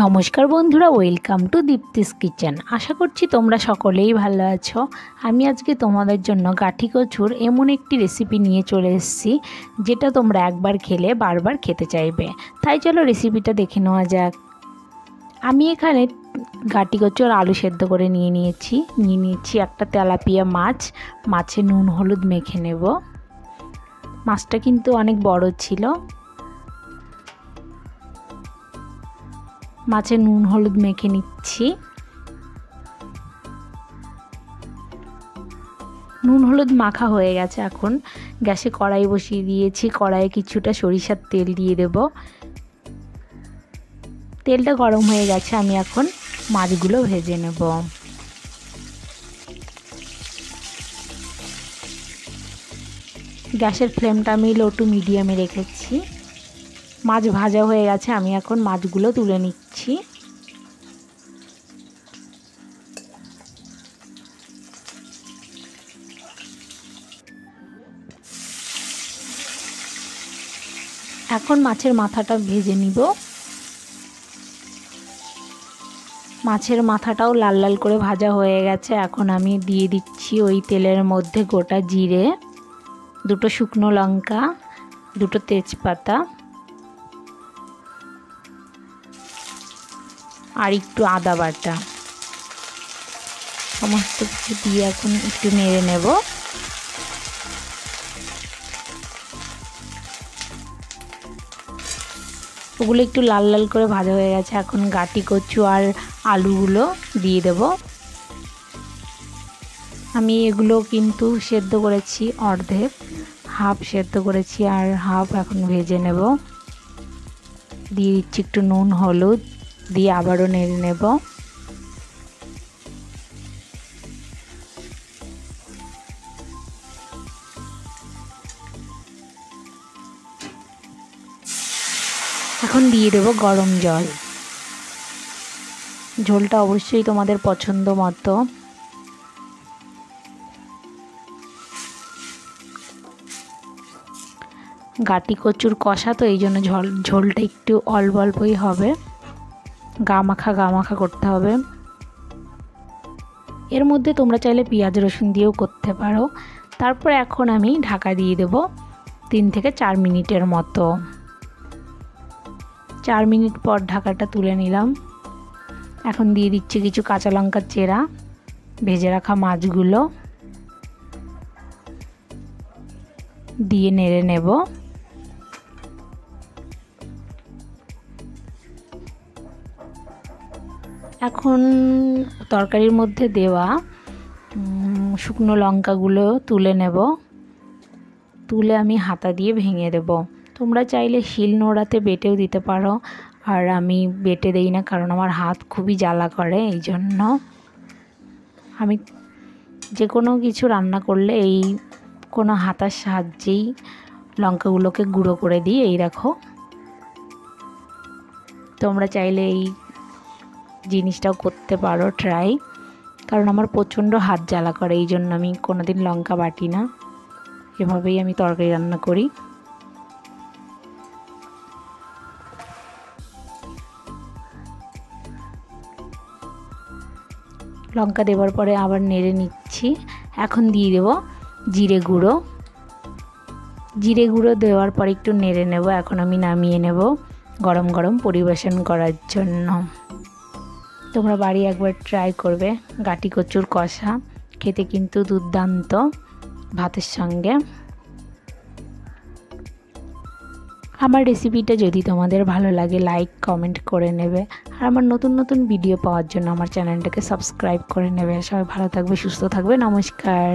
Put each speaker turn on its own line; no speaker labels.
নমস্কার বন্ধুরা, welcome to দীপ্তিস kitchen. আশা করছি তোমরা সকলেই ভালো আছো। আমি আজকে তোমাদের জন্য গাঠি কচুর এমন একটি রেসিপি নিয়ে চলে এসেছি যেটা তোমরা একবার খেলে বারবার খেতে চাইবে। তাই চলো রেসিপিটা দেখে নেওয়া যাক। আমি এখানে গাঠি কচুর আলু সেদ্ধ করে নিয়ে নিয়েছি একটা তেলাপিয়া মাছ। মাছে নুন হলুদ মেখে নেব। মাছটা কিন্তু অনেক বড় ছিল। মাছে নুন হলুদ মেখে নিচ্ছি। নুন হলুদ মাখা হয়ে গেছে। এখন গ্যাসে কড়াই বসিয়ে দিয়েছি। কড়াইয়ে কিছুটা সরিষার তেল দিয়ে দেব। তেলটা গরম হয়ে গেছে। আমি এখন মাছগুলো ভেজে নেব। গ্যাসের ফ্লেমটা আমি লো টু মিডিয়ামে রেখেছি। মাছ ভাজা হয়ে গেছে। আমি এখন মাছগুলো তুলে নিচ্ছি। এখন মাছের মাথাটা ভেজে নিব। মাছের মাথাটাও লাল লাল করে ভাজা হয়ে গেছে। এখন আমি দিয়ে দিচ্ছি ওই তেলের মধ্যে গোটা জিরে, দুটো শুকনো লঙ্কা, দুটো তেজপাতা আর একটু আদা বাটা, সমস্ত কিছু দিয়ে এখন একটু নেড়ে নেব। ওগুলো একটু লাল লাল করে ভাজা হয়ে গেছে। এখন গাঠি কচু আর আলুগুলো দিয়ে দেব। আমি এগুলো কিন্তু সেদ্ধ করেছি অর্ধেক, হাফ সেদ্ধ করেছি আর হাফ এখন ভেজে নেব। দিয়ে দিচ্ছি একটু নুন হলুদ, দিয়ে আবারও নেড়ে নেব। এখন দিয়ে দেব গরম জল। ঝোলটা অবশ্যই তোমাদের পছন্দ মতো। গাঠি কচুর কষা তো এই জন্য ঝোলটা একটু অল্প অল্পই হবে। গা মাখা করতে হবে। এর মধ্যে তোমরা চাইলে পেঁয়াজ রসুন দিয়েও করতে পারো। তারপর এখন আমি ঢাকা দিয়ে দেব 3 থেকে 4 মিনিটের মতো। 4 মিনিট পর ঢাকাটা তুলে নিলাম। এখন দিয়ে দিচ্ছি কিছু কাঁচা লঙ্কার চেরা, ভেজে রাখা মাছগুলো দিয়ে নেড়ে নেব। এখন তরকারির মধ্যে দেওয়া শুকনো লঙ্কাগুলো তুলে নেব। তুলে আমি হাতা দিয়ে ভেঙে দেব। তোমরা চাইলে শিল নোড়াতে বেটেও দিতে পারো, আর আমি বেটে দেই না কারণ আমার হাত খুবই জ্বালা করে। এই জন্য আমি যে কোনো কিছু রান্না করলে এই কোনো হাতার সাহায্যেই লঙ্কাগুলোকে গুঁড়ো করে দিই। এই দেখো, তোমরা চাইলে এই জিনিসটাও করতে পারো ট্রাই, কারণ আমার প্রচণ্ড হাত জ্বালা করে। এই জন্য আমি কোনোদিন লঙ্কা বাটি না, এভাবেই আমি তরকারি রান্না করি। লঙ্কা দেওয়ার পরে আবার নেড়ে নিচ্ছি। এখন দিয়ে দেব জিরে গুঁড়ো। জিরে গুঁড়ো দেওয়ার পর একটু নেড়ে নেব। এখন আমি নামিয়ে নেব গরম গরম পরিবেশন করার জন্য। তোমরা বাড়ি একবার ট্রাই করবে। গাঠি কচুর কষা খেতে কিন্তু দুর্দান্ত ভাতের সঙ্গে। আমার রেসিপিটা যদি তোমাদের ভালো লাগে লাইক কমেন্ট করে নেবে, আর আমার নতুন নতুন ভিডিও পাওয়ার জন্য আমার চ্যানেলটাকে সাবস্ক্রাইব করে নেবে। সবাই ভালো থাকবে, সুস্থ থাকবে। নমস্কার।